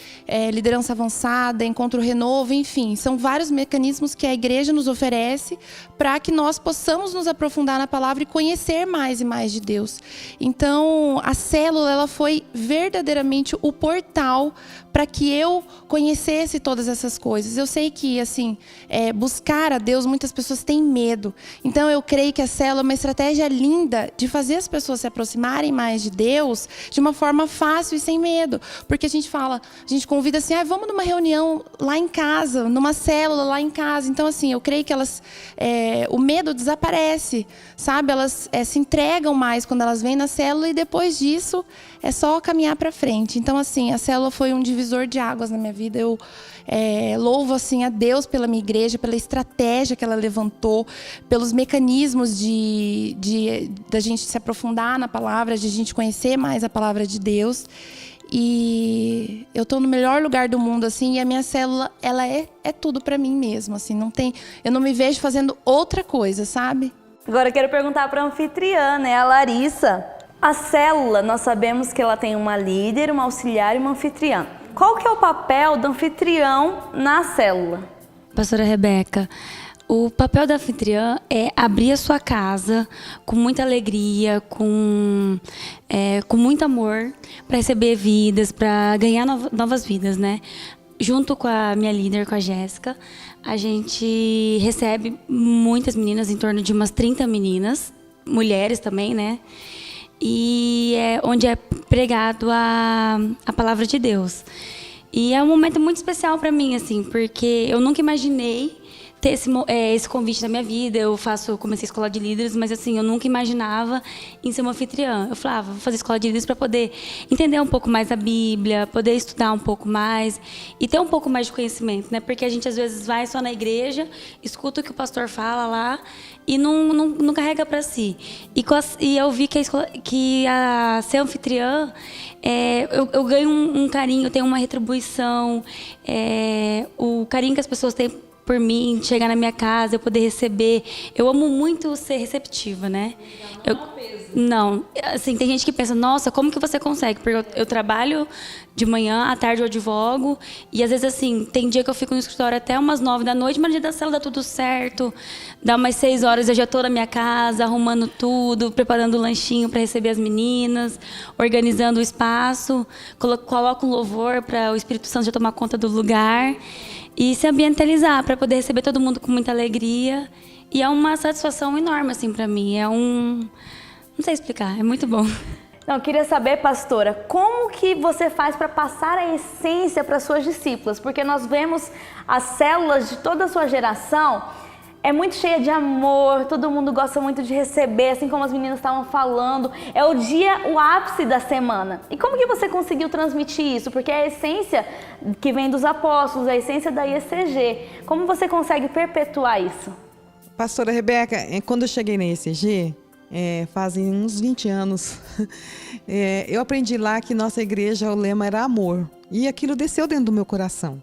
[SPEAKER 7] liderança avançada, Encontro Renovo, enfim. São vários mecanismos que a igreja nos oferece para que nós possamos nos aprofundar na palavra e conhecer mais e mais de Deus. Então, a célula ela foi verdadeiramente o portal para que eu conhecesse todas essas coisas. Eu sei que, assim, buscar a Deus, muitas pessoas têm medo. Então, eu creio que a célula é uma estratégia linda de fazer as pessoas se aproximarem mais de Deus de uma forma fácil e sem medo. Porque a gente convida assim, vamos numa reunião lá em casa, numa célula lá em casa. Então, assim, eu creio que o medo desaparece, sabe? Elas se entregam mais quando elas vêm na célula e depois disso é só caminhar para frente. Então, assim, a célula foi um divisor de águas na minha vida. Eu louvo, assim, a Deus pela minha igreja, pela estratégia que ela levantou, pelos mecanismos da gente se aprofundar na palavra, de a gente conhecer mais a palavra de Deus. E eu estou no melhor lugar do mundo, assim, e a minha célula, ela é tudo para mim mesmo, assim, eu não me vejo fazendo outra coisa, sabe?
[SPEAKER 3] Agora eu quero perguntar para a anfitriã, né, a Larissa. A célula, nós sabemos que ela tem uma líder, uma auxiliar e uma anfitriã. Qual que é o papel do anfitrião na célula?
[SPEAKER 8] Pastora Rebeca, o papel da anfitriã é abrir a sua casa com muita alegria, com muito amor, para receber vidas, para ganhar novas vidas, né? Junto com a minha líder, com a Jéssica, a gente recebe muitas meninas, em torno de umas 30 meninas, mulheres também, né? E onde é pregado a palavra de Deus. E é um momento muito especial para mim, assim, porque eu nunca imaginei ter esse convite na minha vida. Eu comecei a escola de líderes, mas assim, eu nunca imaginava em ser uma anfitriã. Eu falava, vou fazer escola de líderes para poder entender um pouco mais a Bíblia, poder estudar um pouco mais e ter um pouco mais de conhecimento, né? Porque a gente às vezes vai só na igreja, escuta o que o pastor fala lá e não carrega para si. E eu vi que a ser anfitriã, eu ganho um carinho, eu tenho uma retribuição, o carinho que as pessoas têm por mim, chegar na minha casa, eu poder receber. Eu amo muito ser receptiva, né? Não, assim, tem gente que pensa, nossa, como que você consegue? Porque eu trabalho de manhã, à tarde eu advogo, e às vezes, assim, tem dia que eu fico no escritório até umas 9 da noite, mas no dia da célula dá tudo certo, dá umas 6 horas, eu já estou na minha casa, arrumando tudo, preparando o lanchinho para receber as meninas, organizando o espaço, coloco um louvor para o Espírito Santo já tomar conta do lugar, e se ambientalizar para poder receber todo mundo com muita alegria. E é uma satisfação enorme, assim, para mim. Não sei explicar, é muito bom.
[SPEAKER 3] Não, eu queria saber, pastora, como que você faz para passar a essência para suas discípulas? Porque nós vemos as células de toda a sua geração, é muito cheia de amor, todo mundo gosta muito de receber, assim como as meninas estavam falando. É o ápice da semana. E como que você conseguiu transmitir isso? Porque é a essência que vem dos apóstolos, a essência da IECG. Como você consegue perpetuar isso?
[SPEAKER 5] Pastora Rebeca, quando eu cheguei na IECG, fazem uns 20 anos, eu aprendi lá que nossa igreja, o lema era amor. E aquilo desceu dentro do meu coração.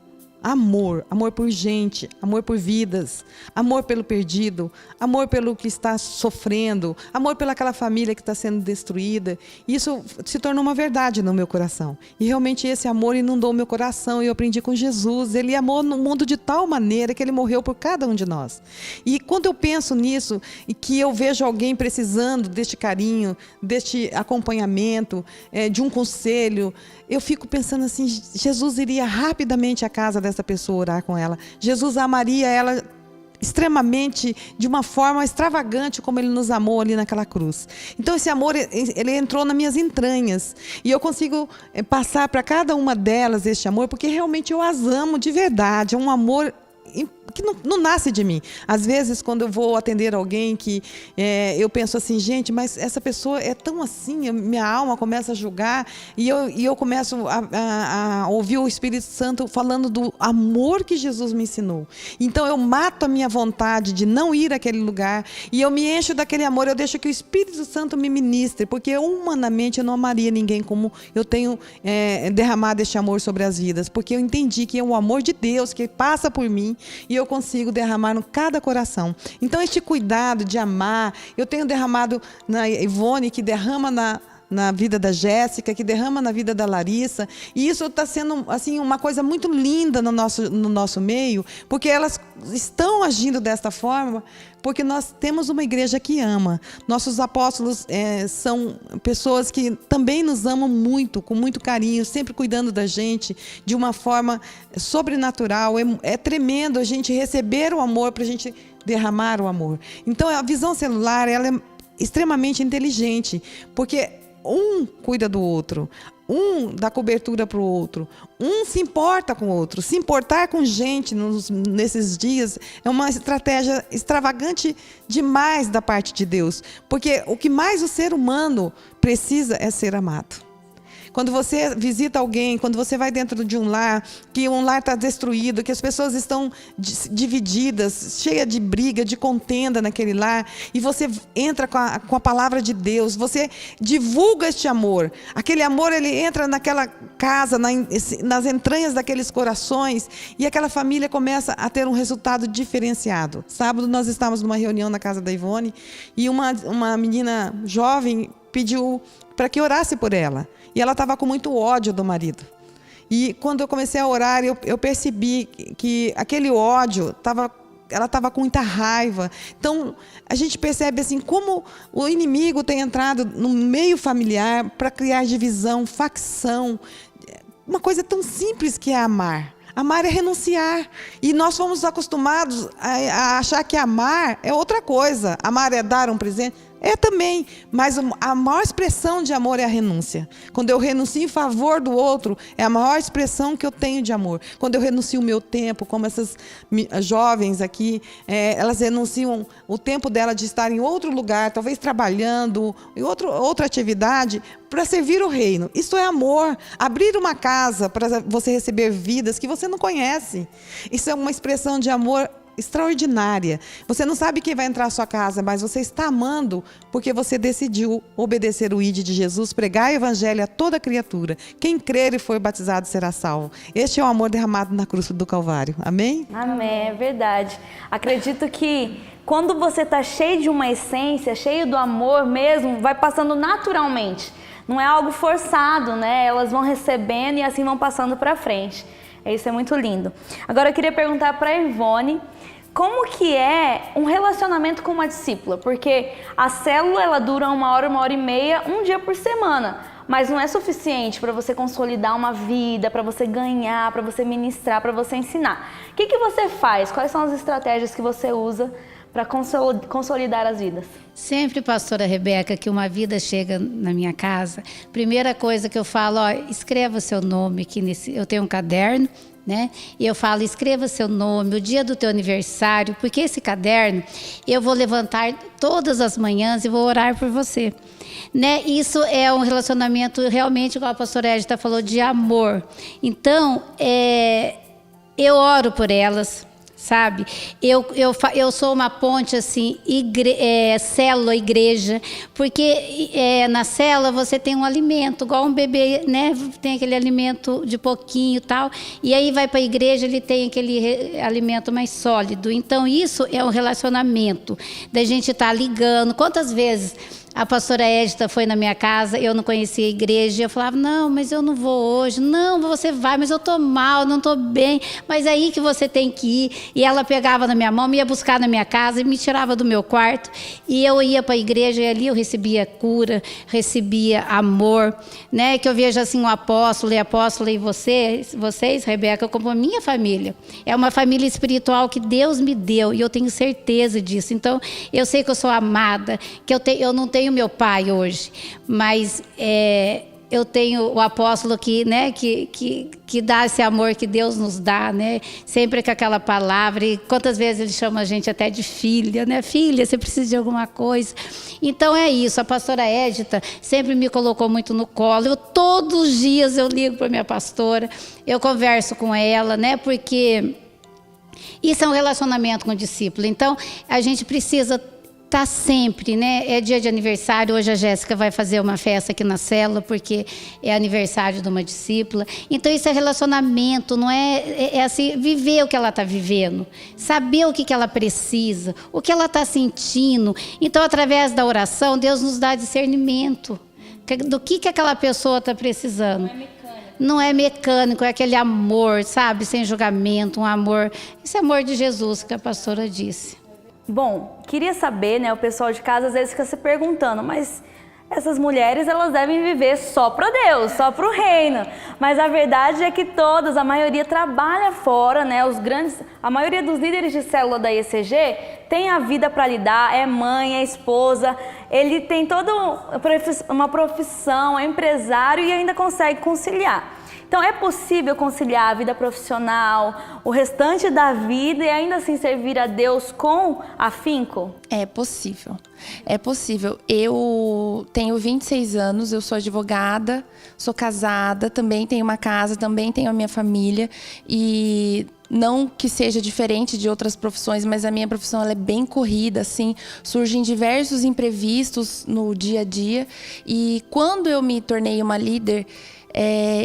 [SPEAKER 5] amor. Amor por gente, amor por vidas, amor pelo perdido, amor pelo que está sofrendo, amor pelaquela família que está sendo destruída. Isso se tornou uma verdade no meu coração. E realmente esse amor inundou o meu coração e eu aprendi com Jesus. Ele amou no mundo de tal maneira que ele morreu por cada um de nós. E quando eu penso nisso e que eu vejo alguém precisando deste carinho, deste acompanhamento, de um conselho, eu fico pensando assim, Jesus iria rapidamente à casa dessa pessoa orar com ela. Jesus amaria ela extremamente, de uma forma extravagante, como ele nos amou ali naquela cruz. Então esse amor, ele entrou nas minhas entranhas e eu consigo passar para cada uma delas este amor, porque realmente eu as amo de verdade. É um amor que não nasce de mim. Às vezes, quando eu vou atender alguém que eu penso assim, gente, mas essa pessoa é tão assim, minha alma começa a julgar e eu começo a ouvir o Espírito Santo falando do amor que Jesus me ensinou. Então eu mato a minha vontade de não ir àquele lugar e eu me encho daquele amor, eu deixo que o Espírito Santo me ministre, porque humanamente eu não amaria ninguém como eu tenho derramado este amor sobre as vidas, porque eu entendi que é o amor de Deus que passa por mim e eu consigo derramar no cada coração. Então este cuidado de amar, eu tenho derramado na Ivone, que derrama na vida da Jéssica, que derrama na vida da Larissa, e isso está sendo assim, uma coisa muito linda no nosso meio, porque elas estão agindo desta forma, porque nós temos uma igreja que ama. Nossos apóstolos são pessoas que também nos amam muito, com muito carinho, sempre cuidando da gente de uma forma sobrenatural. É tremendo a gente receber o amor para a gente derramar o amor. Então a visão celular, ela é extremamente inteligente, porque um cuida do outro, um dá cobertura para o outro, um se importa com o outro. Se importar com gente nesses dias é uma estratégia extravagante demais da parte de Deus, porque o que mais o ser humano precisa é ser amado. Quando você visita alguém, quando você vai dentro de um lar, que um lar está destruído, que as pessoas estão divididas, cheia de briga, de contenda naquele lar, e você entra com a palavra de Deus, você divulga este amor. Aquele amor, ele entra naquela casa, nas entranhas daqueles corações, e aquela família começa a ter um resultado diferenciado. Sábado nós estávamos numa reunião na casa da Ivone, e uma menina jovem pediu para que orasse por ela. E ela estava com muito ódio do marido. E quando eu comecei a orar, eu percebi que aquele ódio, ela estava com muita raiva. Então, a gente percebe assim, como o inimigo tem entrado no meio familiar para criar divisão, facção. Uma coisa tão simples que é amar. Amar é renunciar. E nós fomos acostumados a achar que amar é outra coisa. Amar é dar um presente. É também, mas a maior expressão de amor é a renúncia. Quando eu renuncio em favor do outro, é a maior expressão que eu tenho de amor. Quando eu renuncio o meu tempo, como essas jovens aqui, elas renunciam o tempo dela de estar em outro lugar, talvez trabalhando, em outra atividade, para servir o reino. Isso é amor. Abrir uma casa para você receber vidas que você não conhece. Isso é uma expressão de amor extraordinária. Você não sabe quem vai entrar na sua casa, mas você está amando porque você decidiu obedecer o ID de Jesus, pregar o evangelho a toda criatura. Quem crer e for batizado será salvo. Este é o amor derramado na cruz do Calvário. Amém?
[SPEAKER 3] Amém, é verdade. Acredito que quando você está cheio de uma essência, cheio do amor mesmo, vai passando naturalmente. Não é algo forçado, né? Elas vão recebendo e assim vão passando para frente. Isso é muito lindo. Agora eu queria perguntar para a Ivone, como que é um relacionamento com uma discípula? Porque a célula, ela dura 1 hora, 1h30, um dia por semana. Mas não é suficiente para você consolidar uma vida, para você ganhar, para você ministrar, para você ensinar. O que você faz? Quais são as estratégias que você usa para consolidar as vidas?
[SPEAKER 6] Sempre, pastora Rebeca, que uma vida chega na minha casa, primeira coisa que eu falo, escreva seu nome aqui eu tenho um caderno, né? E eu falo, escreva seu nome, o dia do teu aniversário, porque esse caderno eu vou levantar todas as manhãs e vou orar por você. Né? Isso é um relacionamento realmente, igual a pastora Edita falou, de amor. Então, eu oro por elas. sabe? Eu sou uma ponte, assim, célula, igreja, porque na célula você tem um alimento, igual um bebê, né? Tem aquele alimento de pouquinho e tal, e aí vai para a igreja, ele tem aquele alimento mais sólido. Então, isso é um relacionamento, da gente estar ligando. Quantas vezes a pastora Edita foi na minha casa, eu não conhecia a igreja, eu falava, não, mas eu não vou hoje. Não, você vai, mas eu tô mal, não tô bem, mas aí que você tem que ir. E ela pegava na minha mão, me ia buscar na minha casa e me tirava do meu quarto, e eu ia para a igreja, e ali eu recebia cura, recebia amor, né? Que eu vejo assim um apóstolo e vocês, Rebeca, como a minha família. É uma família espiritual que Deus me deu, e eu tenho certeza disso. Então, eu sei que eu sou amada, que eu não tenho meu pai hoje, mas eu tenho o apóstolo que dá esse amor que Deus nos dá, né? Sempre com aquela palavra, e quantas vezes ele chama a gente até de filha, né? Filha, você precisa de alguma coisa. Então é isso, a pastora Edita sempre me colocou muito no colo. Todos os dias eu ligo para minha pastora, eu converso com ela, né? Porque isso é um relacionamento com o discípulo. Então a gente precisa tá sempre, né? É dia de aniversário. Hoje a Jéssica vai fazer uma festa aqui na célula, porque é aniversário de uma discípula. Então isso é relacionamento, não é assim, viver o que ela está vivendo, saber o que ela precisa, o que ela está sentindo. Então, através da oração, Deus nos dá discernimento do que aquela pessoa está precisando. Não é mecânico, é aquele amor, sabe? Sem julgamento, um amor. Esse amor de Jesus que a pastora disse.
[SPEAKER 3] Bom, queria saber, né, o pessoal de casa às vezes fica se perguntando, mas essas mulheres, elas devem viver só para Deus, só para o reino. Mas a verdade é que a maioria trabalha fora, né? A maioria dos líderes de célula da ECG tem a vida para lidar, é mãe, é esposa, ele tem toda uma profissão, é empresário e ainda consegue conciliar. Então, é possível conciliar a vida profissional, o restante da vida e ainda assim servir a Deus com afinco?
[SPEAKER 7] É possível. É possível. Eu tenho 26 anos, eu sou advogada, sou casada, também tenho uma casa, também tenho a minha família. E não que seja diferente de outras profissões, mas a minha profissão ela é bem corrida, assim, surgem diversos imprevistos no dia a dia. E quando eu me tornei uma líder,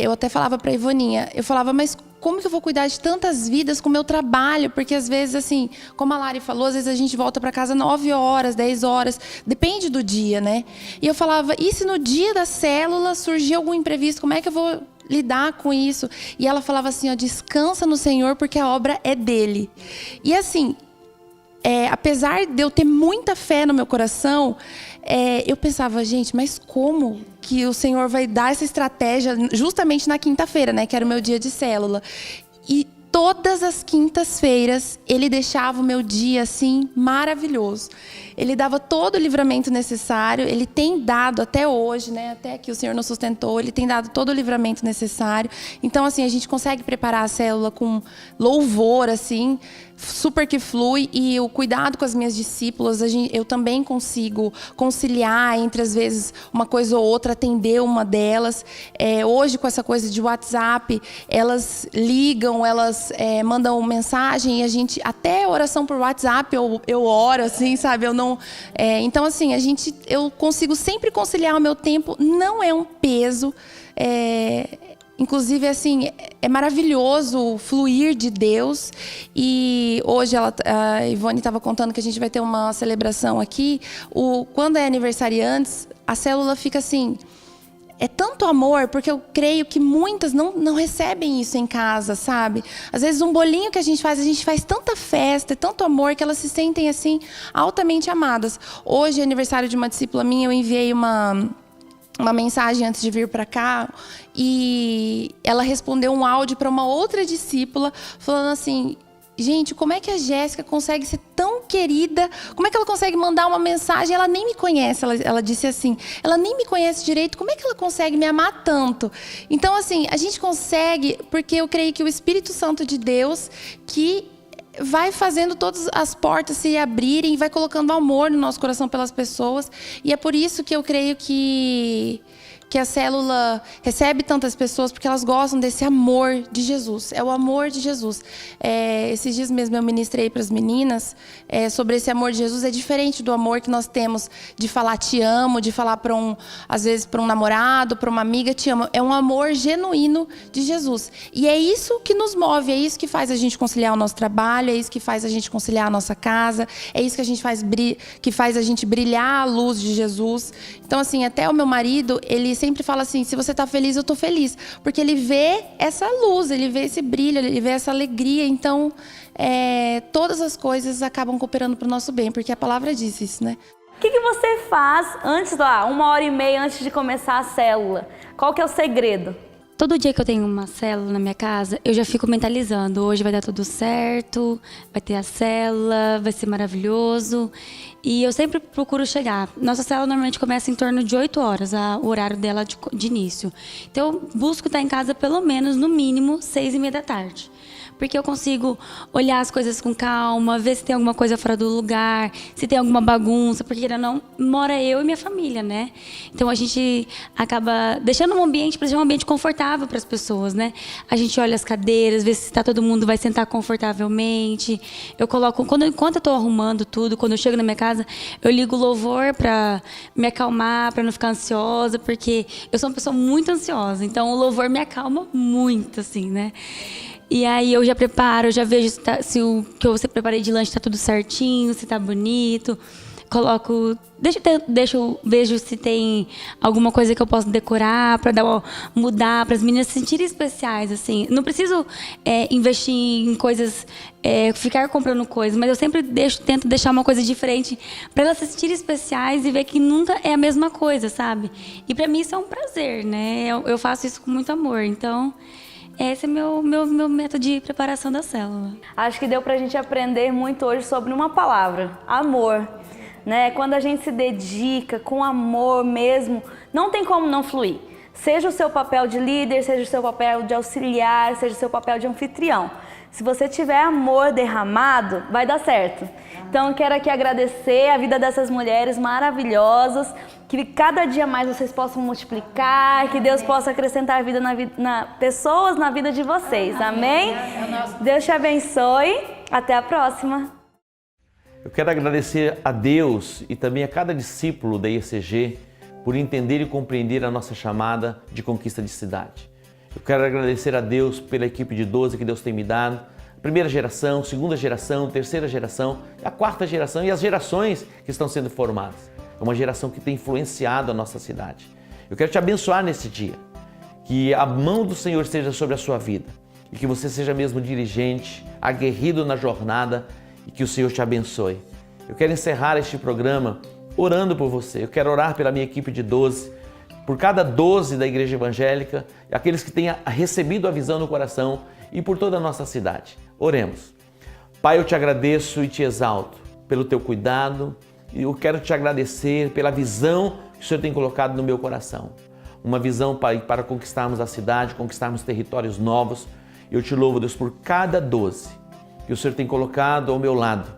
[SPEAKER 7] eu até falava para a Ivoninha, eu falava, mas como que eu vou cuidar de tantas vidas com o meu trabalho? Porque às vezes, assim, como a Lari falou, às vezes a gente volta para casa 9 horas, 10 horas, depende do dia, né? E eu falava, e se no dia da célula surgir algum imprevisto, como é que eu vou lidar com isso? E ela falava assim, ó, descansa no Senhor porque a obra é dele. E assim, apesar de eu ter muita fé no meu coração, eu pensava, gente, mas como que o Senhor vai dar essa estratégia justamente na quinta-feira, né? Que era o meu dia de célula. E todas as quintas-feiras, ele deixava o meu dia, assim, maravilhoso. Ele dava todo o livramento necessário, ele tem dado até hoje, né? Até que o Senhor nos sustentou, ele tem dado todo o livramento necessário. Então, assim, a gente consegue preparar a célula com louvor, assim, super que flui. E o cuidado com as minhas discípulas, eu também consigo conciliar entre, às vezes, uma coisa ou outra, atender uma delas. Hoje, com essa coisa de WhatsApp, elas ligam, elas mandam mensagem, e a gente, até oração por WhatsApp, eu oro, assim, sabe? Eu não... então, assim, eu consigo sempre conciliar o meu tempo, não é um peso. Inclusive, assim, é maravilhoso o fluir de Deus. E hoje a Ivone estava contando que a gente vai ter uma celebração aqui. Quando é aniversariantes, a célula fica assim... É tanto amor, porque eu creio que muitas não recebem isso em casa, sabe? Às vezes um bolinho que a gente faz tanta festa, tanto amor, que elas se sentem, assim, altamente amadas. Hoje é aniversário de uma discípula minha, eu enviei uma mensagem antes de vir para cá, e ela respondeu um áudio para uma outra discípula, falando assim... Gente, como é que a Jéssica consegue ser tão querida? Como é que ela consegue mandar uma mensagem? Ela nem me conhece, ela disse assim. Ela nem me conhece direito. Como é que ela consegue me amar tanto? Então, assim, a gente consegue, porque eu creio que o Espírito Santo de Deus, que vai fazendo todas as portas se abrirem, vai colocando amor no nosso coração pelas pessoas. E é por isso que eu creio que que a célula recebe tantas pessoas porque elas gostam desse amor de Jesus. É o amor de Jesus. Esses dias mesmo eu ministrei para as meninas sobre esse amor de Jesus. É diferente do amor que nós temos de falar te amo, de falar às vezes para um namorado, para uma amiga te amo. É um amor genuíno de Jesus. E é isso que nos move, é isso que faz a gente conciliar o nosso trabalho, é isso que faz a gente conciliar a nossa casa, é isso que faz a gente brilhar a luz de Jesus. Então, assim, até o meu marido, ele sempre fala assim, se você tá feliz, eu tô feliz. Porque ele vê essa luz, ele vê esse brilho, ele vê essa alegria. Então, todas as coisas acabam cooperando pro nosso bem, porque a palavra diz isso, né?
[SPEAKER 3] O que você faz antes, 1h30 antes de começar a célula? Qual que é o segredo?
[SPEAKER 8] Todo dia que eu tenho uma célula na minha casa, eu já fico mentalizando. Hoje vai dar tudo certo, vai ter a célula, vai ser maravilhoso. E eu sempre procuro chegar. Nossa célula normalmente começa em torno de 8 horas, o horário dela de início. Então eu busco estar em casa pelo menos, no mínimo, 6h30 da tarde. Porque eu consigo olhar as coisas com calma, ver se tem alguma coisa fora do lugar, se tem alguma bagunça, porque não mora eu e minha família, né? Então a gente acaba deixando um ambiente para ser um ambiente confortável para as pessoas, né? A gente olha as cadeiras, vê se todo mundo vai sentar confortavelmente. Eu coloco, enquanto eu tô arrumando tudo, quando eu chego na minha casa, eu ligo o louvor para me acalmar, para não ficar ansiosa, porque eu sou uma pessoa muito ansiosa, então o louvor me acalma muito, assim, né? E aí eu já preparo, eu já vejo se o que eu preparei de lanche está tudo certinho, se está bonito. Coloco, vejo se tem alguma coisa que eu posso decorar para mudar, para as meninas se sentirem especiais, assim. Não preciso investir em coisas, ficar comprando coisas, mas eu sempre tento deixar uma coisa diferente para elas se sentirem especiais e ver que nunca é a mesma coisa, sabe? E para mim isso é um prazer, né? Eu faço isso com muito amor, então esse é meu método de preparação da célula.
[SPEAKER 3] Acho que deu pra gente aprender muito hoje sobre uma palavra, amor. Né? Quando a gente se dedica com amor mesmo, não tem como não fluir. Seja o seu papel de líder, seja o seu papel de auxiliar, seja o seu papel de anfitrião. Se você tiver amor derramado, vai dar certo. Então, eu quero aqui agradecer a vida dessas mulheres maravilhosas, que cada dia mais vocês possam multiplicar, que Deus possa acrescentar vida pessoas na vida de vocês. Amém? Deus te abençoe. Até a próxima.
[SPEAKER 1] Eu quero agradecer a Deus e também a cada discípulo da IECG por entender e compreender a nossa chamada de conquista de cidade. Eu quero agradecer a Deus pela equipe de 12 que Deus tem me dado, primeira geração, segunda geração, terceira geração, a quarta geração e as gerações que estão sendo formadas. É uma geração que tem influenciado a nossa cidade. Eu quero te abençoar nesse dia, que a mão do Senhor esteja sobre a sua vida e que você seja mesmo dirigente, aguerrido na jornada e que o Senhor te abençoe. Eu quero encerrar este programa orando por você. Eu quero orar pela minha equipe de 12, por cada 12 da Igreja Evangélica, aqueles que tenham recebido a visão no coração e por toda a nossa cidade. Oremos. Pai, eu te agradeço e te exalto pelo teu cuidado e eu quero te agradecer pela visão que o Senhor tem colocado no meu coração. Uma visão, Pai, para conquistarmos a cidade, conquistarmos territórios novos. Eu te louvo, Deus, por cada 12 que o Senhor tem colocado ao meu lado.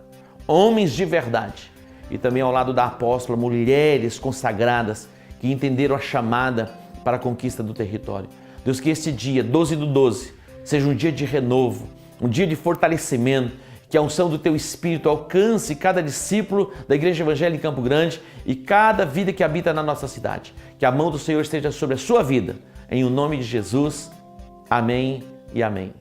[SPEAKER 1] Homens de verdade e também ao lado da apóstola, mulheres consagradas que entenderam a chamada para a conquista do território. Deus, que este dia, 12/12, seja um dia de renovo, um dia de fortalecimento, que a unção do Teu Espírito alcance cada discípulo da Igreja Evangélica em Campo Grande e cada vida que habita na nossa cidade. Que a mão do Senhor esteja sobre a sua vida. Em o nome de Jesus. Amém e amém.